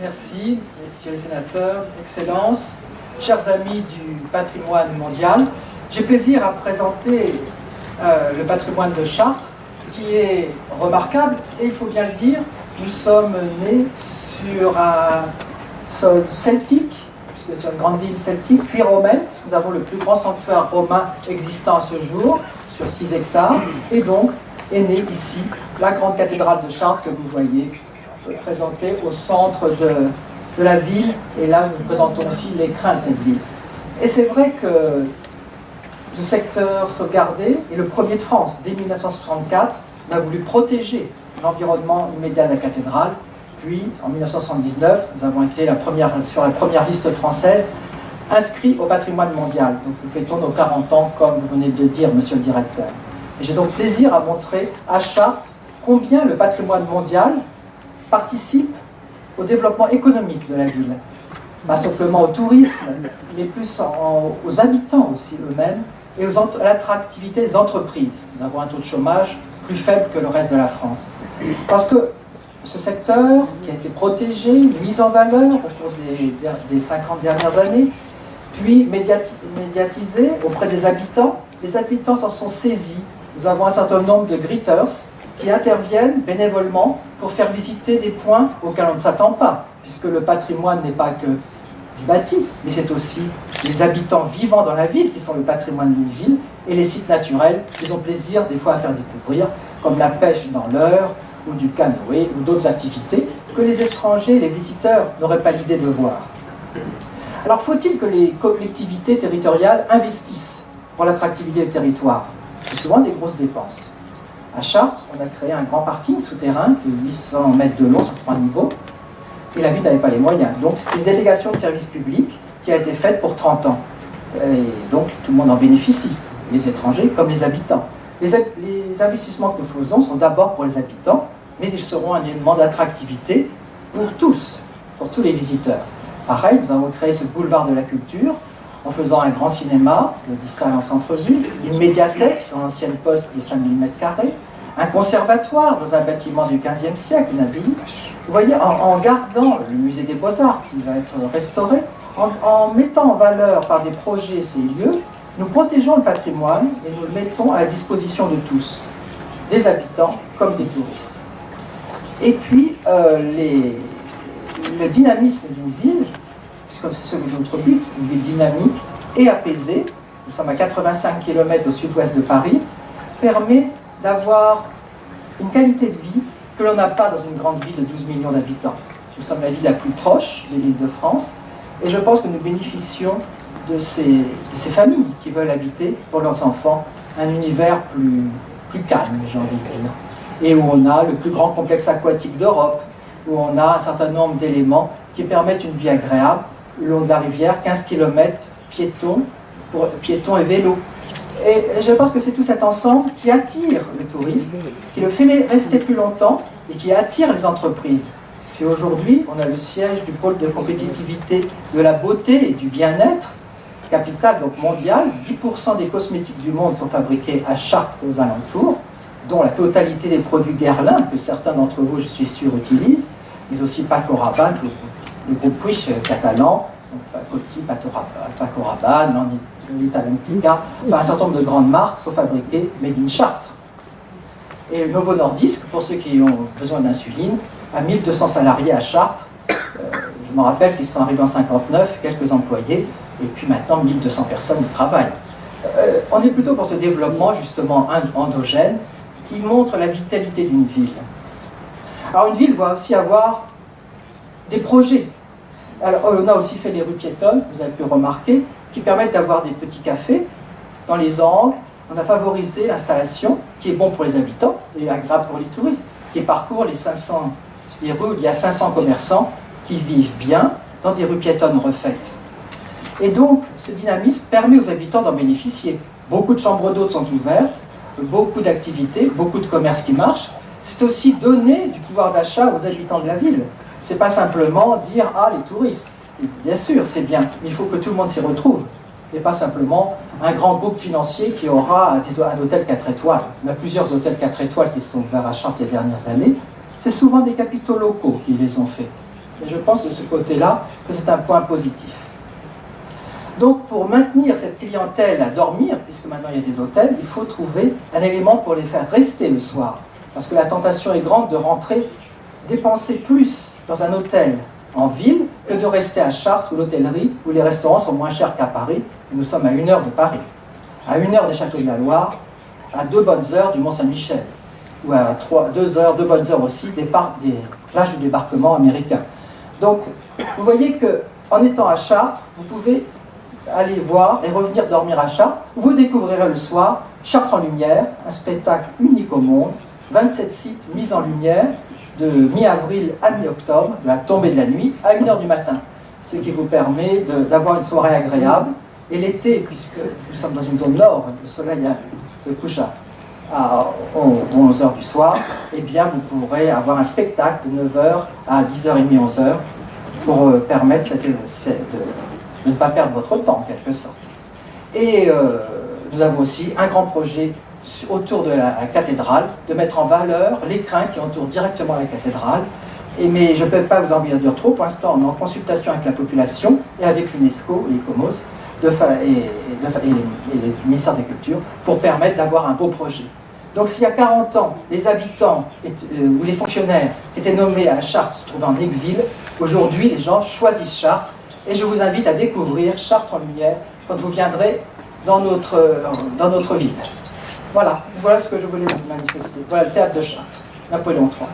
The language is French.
Merci, messieurs les sénateurs, Excellences, chers amis du patrimoine mondial. J'ai plaisir à présenter le patrimoine de Chartres, qui est remarquable, et il faut bien le dire, nous sommes nés sur un sol celtique, puisque c'est une grande ville celtique, puis romaine, puisque nous avons le plus grand sanctuaire romain existant à ce jour, sur 6 hectares, et donc est née ici la grande cathédrale de Chartres que vous voyez présentée au centre de la ville, et là nous présentons aussi l'écrin de cette ville. Et c'est vrai que ce secteur sauvegardé est le premier de France. Dès 1964, on a voulu protéger l'environnement immédiat de la cathédrale, puis en 1979, nous avons été sur la première liste française inscrits au patrimoine mondial. Donc nous fêtons nos 40 ans, comme vous venez de dire, monsieur le directeur. Et j'ai donc plaisir à montrer à Chartres combien le patrimoine mondial participe au développement économique de la ville. Pas simplement au tourisme, mais plus aux habitants aussi eux-mêmes et à l'attractivité des entreprises. Nous avons un taux de chômage plus faible que le reste de la France. Parce que ce secteur qui a été protégé, mis en valeur au cours des 50 dernières années, puis médiatisé auprès des habitants, les habitants s'en sont saisis. Nous avons un certain nombre de greeters qui interviennent bénévolement pour faire visiter des points auxquels on ne s'attend pas, puisque le patrimoine n'est pas que du bâti, mais c'est aussi les habitants vivant dans la ville qui sont le patrimoine d'une ville, et les sites naturels qu'ils ont plaisir des fois à faire découvrir, comme la pêche dans l'Eure, ou du canoë, ou d'autres activités que les étrangers, les visiteurs n'auraient pas l'idée de voir. Alors faut-il que les collectivités territoriales investissent pour l'attractivité du territoire? C'est souvent des grosses dépenses. À Chartres, on a créé un grand parking souterrain de 800 mètres de long sur 3 niveaux, et la ville n'avait pas les moyens. Donc c'est une délégation de service public qui a été faite pour 30 ans. Et donc tout le monde en bénéficie, les étrangers comme les habitants. Les investissements que nous faisons sont d'abord pour les habitants, mais ils seront un élément d'attractivité pour tous les visiteurs. Pareil, nous avons créé ce boulevard de la culture en faisant un grand cinéma, le 10 salles en centre-ville, une médiathèque dans l'ancienne poste de 5000 m², un conservatoire dans un bâtiment du XVe siècle, une abbaye. Vous voyez, en gardant le musée des Beaux-Arts qui va être restauré, en mettant en valeur par des projets ces lieux, nous protégeons le patrimoine et nous le mettons à la disposition de tous, des habitants comme des touristes. Et puis, le dynamisme d'une ville, puisque c'est celui de notre but, une ville dynamique et apaisée, nous sommes à 85 km au sud-ouest de Paris, permet d'avoir une qualité de vie que l'on n'a pas dans une grande ville de 12 millions d'habitants. Nous sommes la ville la plus proche de l'Île-de-France, et je pense que nous bénéficions de ces familles qui veulent habiter pour leurs enfants un univers plus calme, j'ai envie de dire, et où on a le plus grand complexe aquatique d'Europe, où on a un certain nombre d'éléments qui permettent une vie agréable le long de la rivière, 15 km piétons et vélos. Et je pense que c'est tout cet ensemble qui attire le touriste, qui le fait rester plus longtemps et qui attire les entreprises. Si aujourd'hui on a le siège du pôle de compétitivité de la beauté et du bien-être, capitale donc mondiale, 10% des cosmétiques du monde sont fabriqués à Chartres et aux alentours, dont la totalité des produits Guerlain, que certains d'entre vous, je suis sûr, utilisent, mais aussi Paco Rabanne, le groupe Puig catalan, Coty, Paco Rabanne, Lolita Lempicka, enfin un certain nombre de grandes marques sont fabriquées made in Chartres. Et Novo Nordisk, pour ceux qui ont besoin d'insuline, a 1200 salariés à Chartres. Je me rappelle qu'ils sont arrivés en 59, quelques employés, et puis maintenant 1200 personnes y travaillent. On est plutôt pour ce développement justement endogène qui montre la vitalité d'une ville. Alors une ville doit aussi avoir des projets. Alors on a aussi fait les rues piétonnes, vous avez pu remarquer, qui permettent d'avoir des petits cafés dans les angles. On a favorisé l'installation qui est bon pour les habitants et agréable pour les touristes, qui parcourent les rues où il y a 500 commerçants qui vivent bien dans des rues piétonnes refaites. Et donc ce dynamisme permet aux habitants d'en bénéficier. Beaucoup de chambres d'hôtes sont ouvertes, beaucoup d'activités, beaucoup de commerces qui marchent. C'est aussi donner du pouvoir d'achat aux habitants de la ville. C'est pas simplement dire « Ah, les touristes ». Bien sûr, c'est bien, mais il faut que tout le monde s'y retrouve. Et pas simplement un grand groupe financier qui aura un hôtel 4 étoiles. On a plusieurs hôtels 4 étoiles qui se sont ouverts à Chartres ces dernières années. C'est souvent des capitaux locaux qui les ont faits. Et je pense de ce côté-là que c'est un point positif. Donc pour maintenir cette clientèle à dormir, puisque maintenant il y a des hôtels, il faut trouver un élément pour les faire rester le soir. Parce que la tentation est grande de rentrer, dépenser plus dans un hôtel en ville que de rester à Chartres ou l'hôtellerie où les restaurants sont moins chers qu'à Paris. Et nous sommes à 1 heure de Paris, à 1 heure des Châteaux de la Loire, à 2 bonnes heures du Mont-Saint-Michel, ou à 2 bonnes heures aussi des plages du débarquement américain. Donc vous voyez qu'en étant à Chartres, vous pouvez aller voir et revenir dormir à Chartres. Vous découvrirez le soir Chartres en lumière, un spectacle unique au monde, 27 sites mis en lumière de mi-avril à mi-octobre, de la tombée de la nuit à 1 heure du matin, ce qui vous permet d'avoir une soirée agréable. Et l'été, puisque nous sommes dans une zone nord, le soleil se couche à 11 heures du soir, eh bien vous pourrez avoir un spectacle de 9 heures à 10h30, 11 heures, pour permettre de ne pas perdre votre temps, en quelque sorte. Et nous avons aussi un grand projet autour de la cathédrale, de mettre en valeur l'écrin qui entoure directement la cathédrale. Mais je ne peux pas vous en dire trop. Pour l'instant, on est en consultation avec la population et avec l'UNESCO et l'ICOMOS et les ministères des Cultures pour permettre d'avoir un beau projet. Donc s'il y a 40 ans, les habitants ou les fonctionnaires étaient nommés à Chartres, se trouvaient en exil, aujourd'hui les gens choisissent Chartres. Et je vous invite à découvrir Chartres en lumière quand vous viendrez dans notre ville. Voilà ce que je voulais vous manifester. Voilà le théâtre de Chartres, Napoléon III.